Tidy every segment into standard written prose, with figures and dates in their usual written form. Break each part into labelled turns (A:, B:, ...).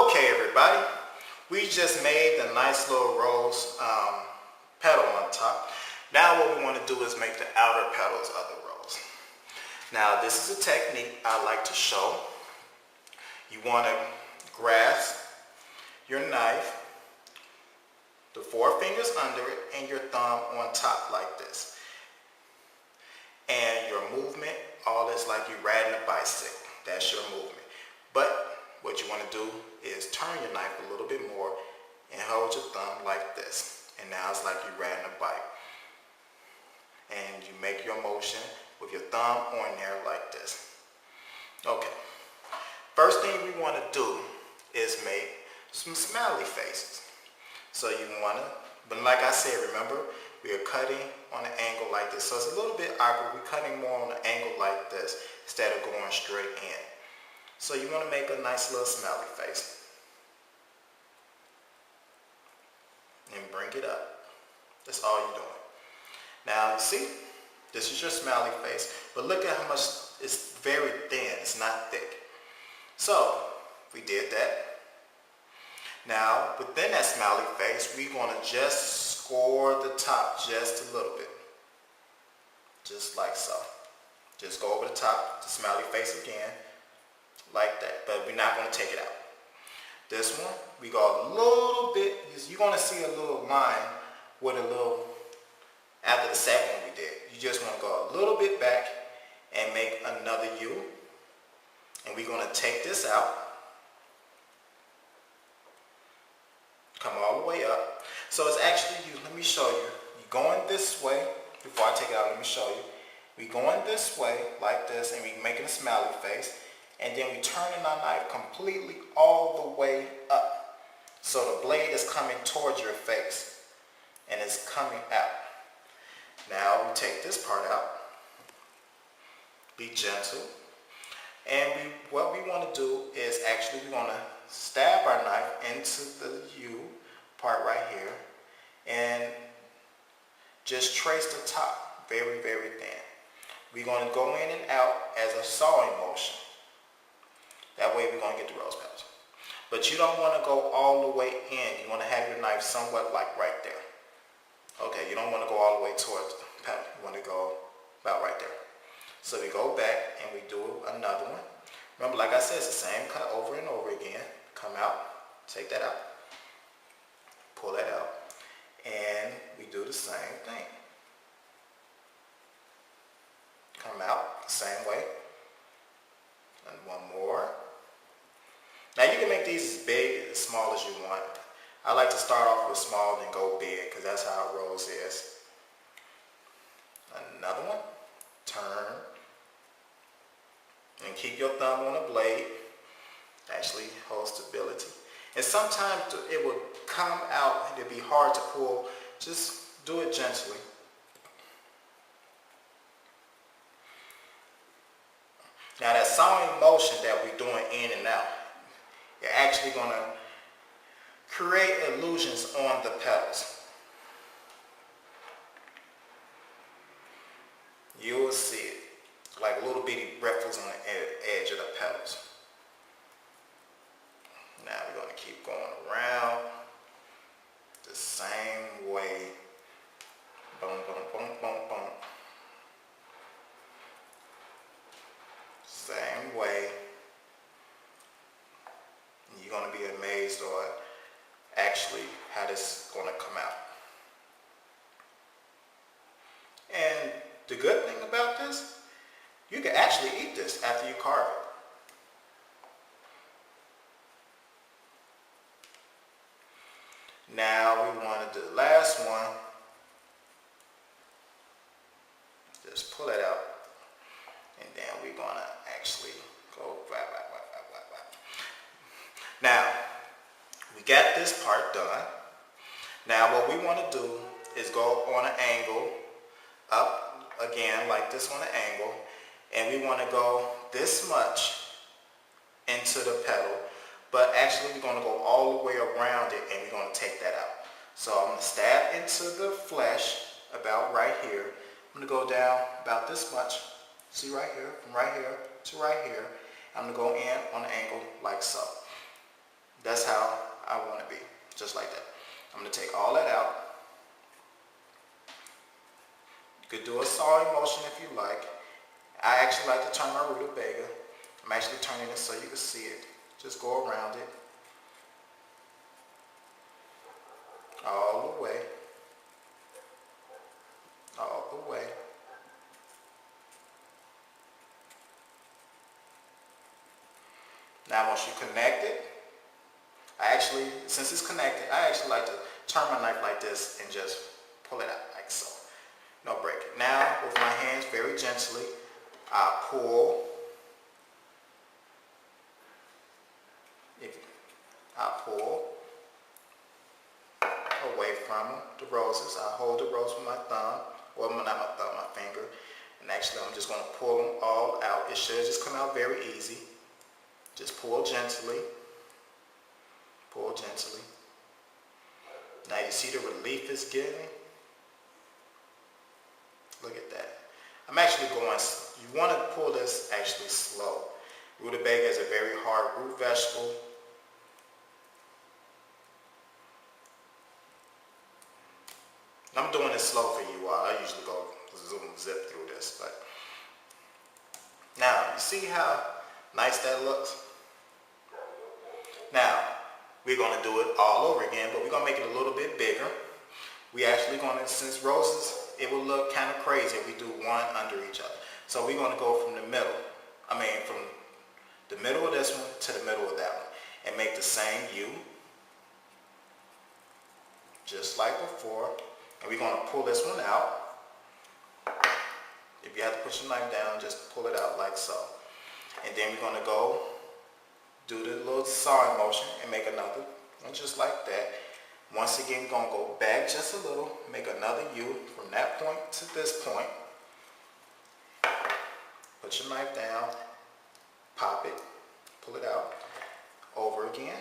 A: Okay, everybody, we just made the nice little rose petal on top. Now what we want to do is make the outer petals of the rose. Now this is a technique I like to show. You want to grasp your knife, the four fingers under it, and your thumb on top like this. And your movement, all this like you're riding a bicycle. That's your movement. But what you want to do is turn your knife a little bit more and hold your thumb like this. And now it's like you're riding a bike. And you make your motion with your thumb on there like this. Okay. First thing we want to do is make some smiley faces. So you want to, but like I said, remember, we are cutting on an angle like this. So it's a little bit awkward. We're cutting more on an angle like this instead of going straight in. So you want to make a nice little smiley face. And bring it up. That's all you're doing. Now, you see, this is your smiley face. But look at how much, it's very thin. It's not thick. So, we did that. Now, within that smiley face, we're going to just score the top just a little bit. Just like so. Just go over the top, the smiley face again. Like that, but we're not going to take it out. This one, we go a little bit, you're going to see a little line with a little, after the second one we did. You just want to go a little bit back and make another U. And we're going to take this out. Come all the way up. So it's actually, let me show you. You're going this way. Before I take it out, let me show you. We're going this way, like this, and we're making a smiley face. And then we turning our knife completely all the way up. So the blade is coming towards your face and it's coming out. Now we take this part out. Be gentle. And what we want to do is actually we're going to stab our knife into the U part right here and just trace the top very, very thin. We're going to go in and out as a sawing motion. That way we're going to get the rose petals. But you don't want to go all the way in. You want to have your knife somewhat like right there. Okay, you don't want to go all the way towards the petal. You want to go about right there. So we go back and we do another one. Remember, like I said, it's the same cut over and over again. Come out, take that out, pull that out, and we do the same thing. Come out the same way. And one more. Now you can make these as big, as small as you want. I like to start off with small and go big because that's how a rose is. Another one. Turn. And keep your thumb on the blade. Actually hold stability. And sometimes it will come out and it'll be hard to pull. Just do it gently. Now that sawing motion that we're doing in and out, you're actually going to create illusions on the petals. You will see it, like little bitty ripples on the edge of the petals. Now we're going to keep going around the same way. Boom, boom, boom, boom, boom. Same way. You're going to be amazed or actually how this is going to come out. And the good thing about this, you can actually eat this after you carve it. Now we want to do the last one. Just pull it out. And then we're going to actually go back. Now, we got this part done. Now what we want to do is go on an angle, up again like this on an angle, and we want to go this much into the petal, but actually we're going to go all the way around it and we're going to take that out. So I'm going to stab into the flesh about right here. I'm going to go down about this much. See right here, from right here to right here. I'm going to go in on an angle like so. That's how I want to be, just like that. I'm going to take all that out. You could do a sawing motion if you like. I actually like to turn my rutabaga. I'm actually turning it so you can see it. Just go around it. All the way. All the way. Now once you connect it, since it's connected, I actually like to turn my knife like this and just pull it out like so. No break it. Now with my hands very gently, I pull. I pull away from the roses. I hold the rose with my thumb, well not my thumb, my finger. And actually I'm just going to pull them all out. It should just come out very easy. Just pull gently. Pull gently. Now you see the relief it's giving? Look at that. I'm actually going, you want to pull this actually slow. Rutabaga is a very hard root vegetable. I'm doing it slow for you all. I usually go zip through this, but now you see how nice that looks? Now we're going to do it all over again, but we're going to make it a little bit bigger. We actually going to, since roses, it will look kind of crazy if we do one under each other. So we're going to go from the middle. From the middle of this one to the middle of that one, and make the same U, just like before. And we're going to pull this one out. If you have to put your knife down, just pull it out like so. And then we're going to go do the little sawing motion and make another one just like that. Once again, we're going to go back just a little, make another U from that point to this point. Put your knife down, pop it, pull it out, over again.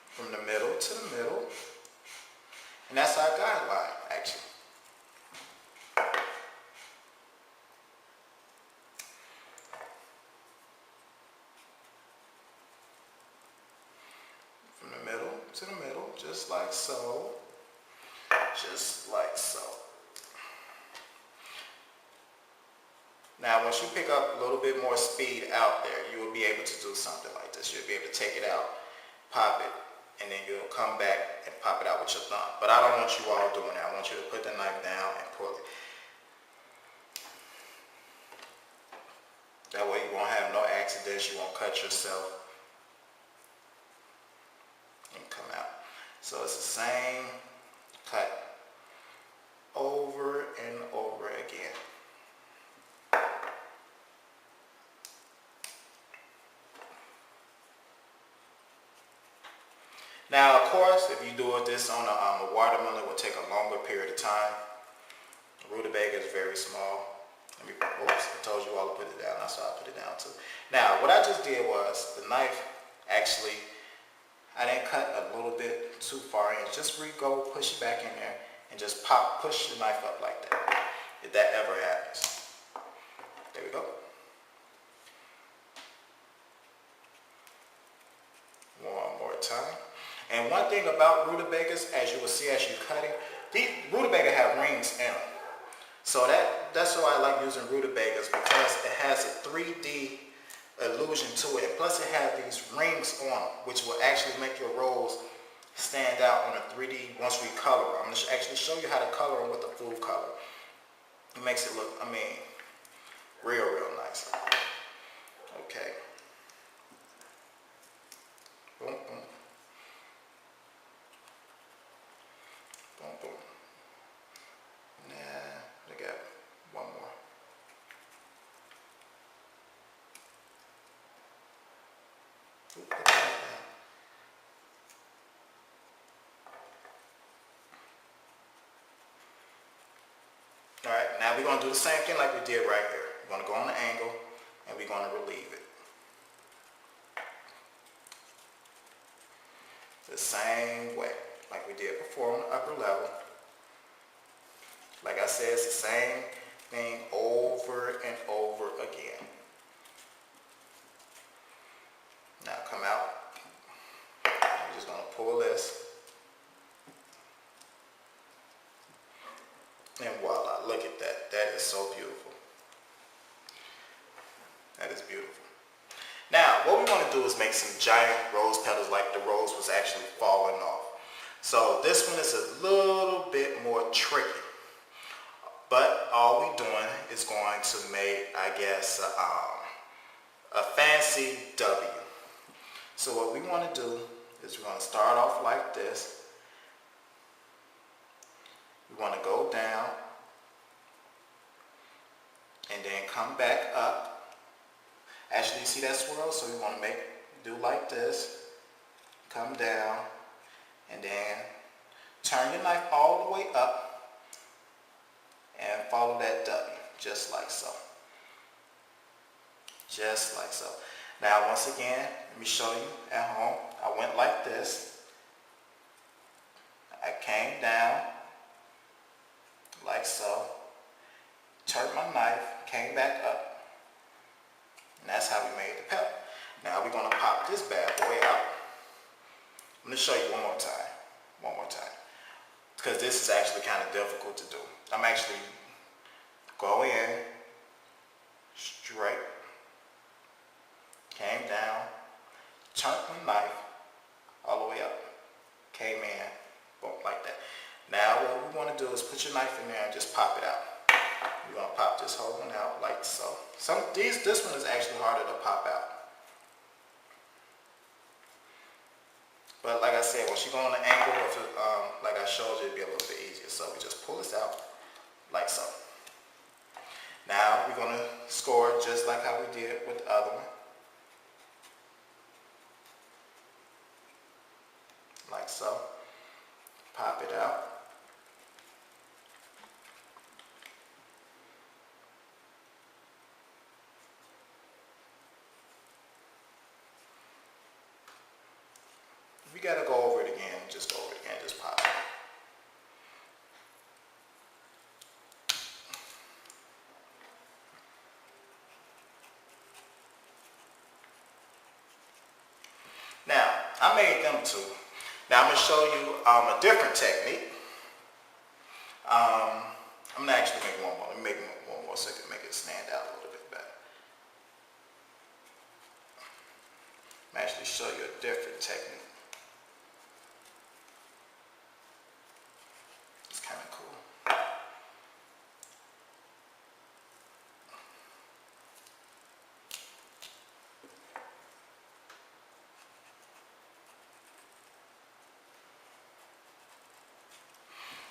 A: From the middle to the middle. And that's our guideline, actually. From the middle to the middle, just like so. Just like so. Now, once you pick up a little bit more speed out there, you will be able to do something like this. You'll be able to take it out, pop it, and then you'll come back and pop it out with your thumb. But I don't want you all doing that. I want you to put the knife down and pull it. That way you won't have no accidents, you won't cut yourself and come out. So it's the same cut over and over again. Now, of course, if you do this on a watermelon, it will take a longer period of time. Rutabaga is very small. Oops, I told you all to put it down. That's why I put it down too. Now, what I just did was the knife actually, I didn't cut a little bit too far in. Just go push it back in there and just push your knife up like that. If that ever happens. There we go. One more time. And one thing about rutabagas, as you will see as you cut it, these rutabaga have rings in them. So that's why I like using rutabagas, because it has a 3D illusion to it. And plus it has these rings on them, which will actually make your rose stand out on a 3D once we color them. I'm going to actually show you how to color them with the food color. It makes it look, real nice. Okay. Boom, boom. Boom, boom. Nah, I got one more. Ooh, put that down. Alright, now we're going to do the same thing like we did right here. We're going to go on the angle and we're going to relieve it. The same way like we did before on the upper level. Like I said, it's the same thing over and over again. is so beautiful. That is beautiful. Now, what we want to do is make some giant rose petals like the rose was actually falling off. So this one is a little bit more tricky. But all we're doing is going to make, I guess, a fancy W. So what we want to do is we're going to start off like this. We want to go down and then come back up. Actually, you see that swirl? So we want to do like this, come down, and then turn your knife all the way up and follow that W, just like so. Just like so. Now, once again, let me show you at home. I went like this. I came down like so, turned my knife, came back up. And that's how we made the petal. Now we're going to pop this bad boy out. I'm going to show you one more time. Because this is actually kind of difficult to do. I'm actually going in, straight, came down, turned my knife all the way up, came in, boom, like that. Now what we want to do is put your knife in there and just pop it out. We're going to pop this whole one out like so. This one is actually harder to pop out. But like I said, once you go on the angle, like I showed you, it'll be a little bit easier. So we just pull this out like so. Now we're going to score it just like how we did with the other one. Like so. Pop it out. If you gotta go over it again, just go over it again, just pop it. Now, I made them two. Now I'm gonna show you a different technique. I'm gonna actually make one more. Let me make one more so I can make it stand out a little bit better. I'm gonna actually show you a different technique. It's kind of cool.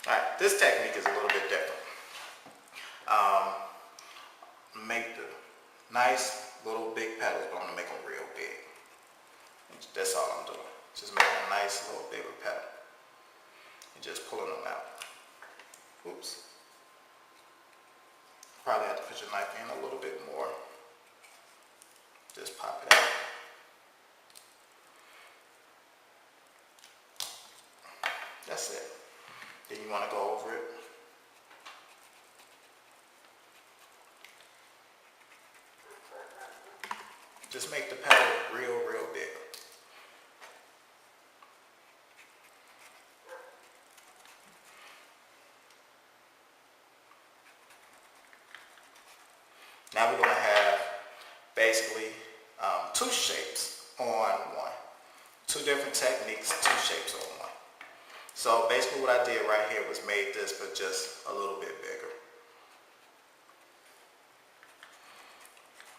A: Alright, this technique is a little bit different. Make the nice little big petals, but I'm going to make them real big. That's all I'm doing. Just making a nice little bigger petal. And just pulling them out. Oops. Probably have to put your knife in a little bit more. Just pop it out. That's it. Then you want to go over it. Just make the petal real big. Now we're going to have basically two shapes on one. Two different techniques, two shapes on one. So basically what I did right here was made this, but just a little bit bigger.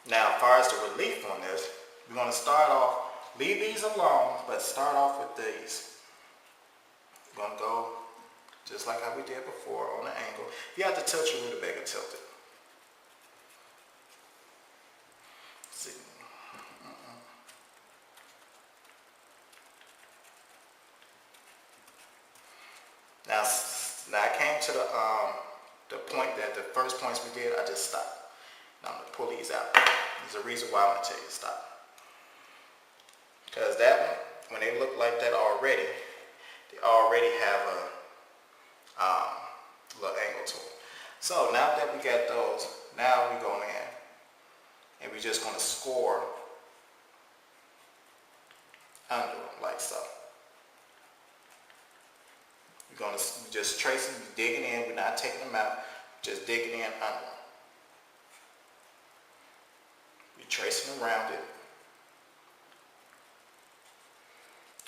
A: Now as far as the relief on this, we're going to start off, leave these alone, but start off with these. We're going to go just like how we did before on the angle. If you have to tilt your rutabaga, tilt it. See. Now I came to the point that the first points we did, I just stopped. Now I'm going to pull these out. There's a reason why I'm going to tell you to stop. Because that one, when they look like that already, they already have a little angle to them. So now that we got those, now we go in and we're just going to score under them like so. We're just tracing, digging in, we're not taking them out, just digging in under them.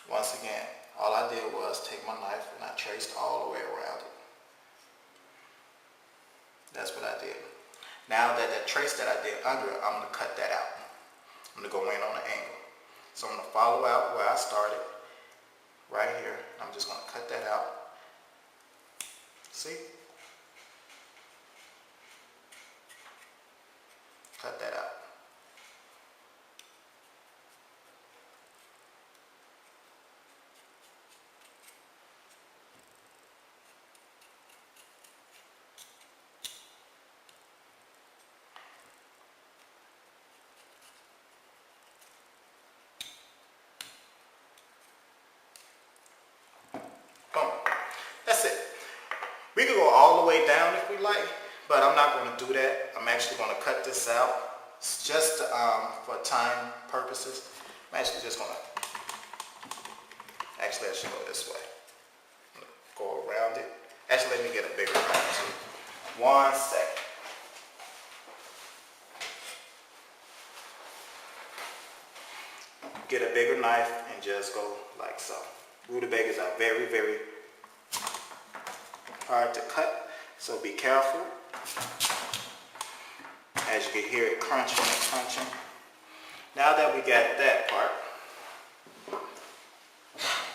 A: Once again, all I did was take my knife and I traced all the way around it. That's what I did. Now that trace that I did under it, I'm going to cut that out. I'm going to go in on an angle. So I'm going to follow out where I started, right here. I'm just going to cut that out. See? Cut that out. Boom. That's it. We could go all the way down if we like, but I'm not going to do that. I'm actually going to cut this out. It's just for time purposes. I'm actually just going to, actually I should go this way. Go around it. Actually, let me get a bigger knife too. 1 second. Get a bigger knife and just go like so. Rutabagas are very, very hard to cut, so be careful. As you can hear it crunching and crunching. Now that we got that part,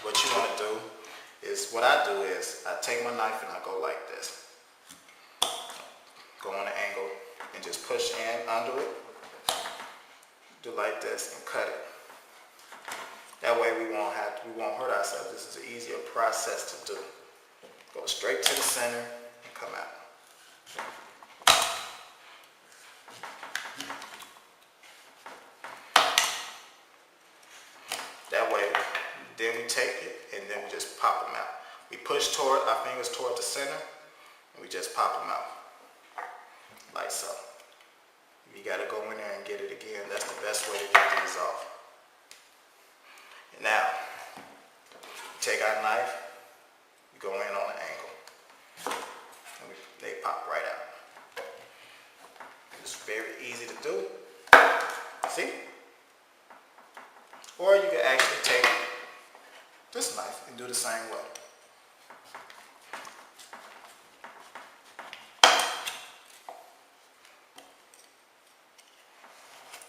A: what you want to do is, what I do is, I take my knife and I go like this. Go on an angle and just push in under it. Do like this and cut it. That way we won't hurt ourselves. This is an easier process to do. Go straight to the center and come out. That way, then we take it and then we just pop them out. We push our fingers toward the center and we just pop them out. Like so. You gotta go in there and get it again. That's the best way to get these off. And now, take our knife, we go in on an angle, and they pop right out. It's very easy to do. See? Or you can actually take this knife and do the same way.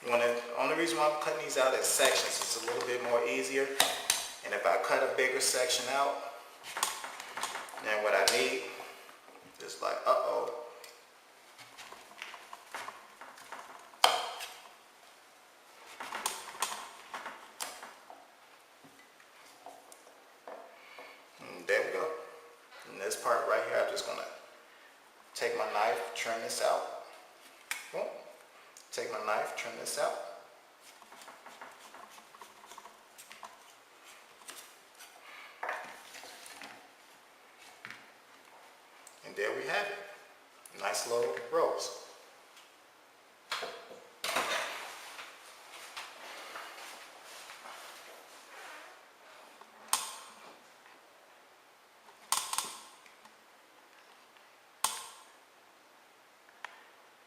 A: The only reason why I'm cutting these out in sections is it's a little bit more easier. And if I cut a bigger section out, then what I need is like, and there we go. And this part right here, I'm just gonna take my knife, trim this out. Boom. Take my knife, trim this out. And there we have it. Nice little rose.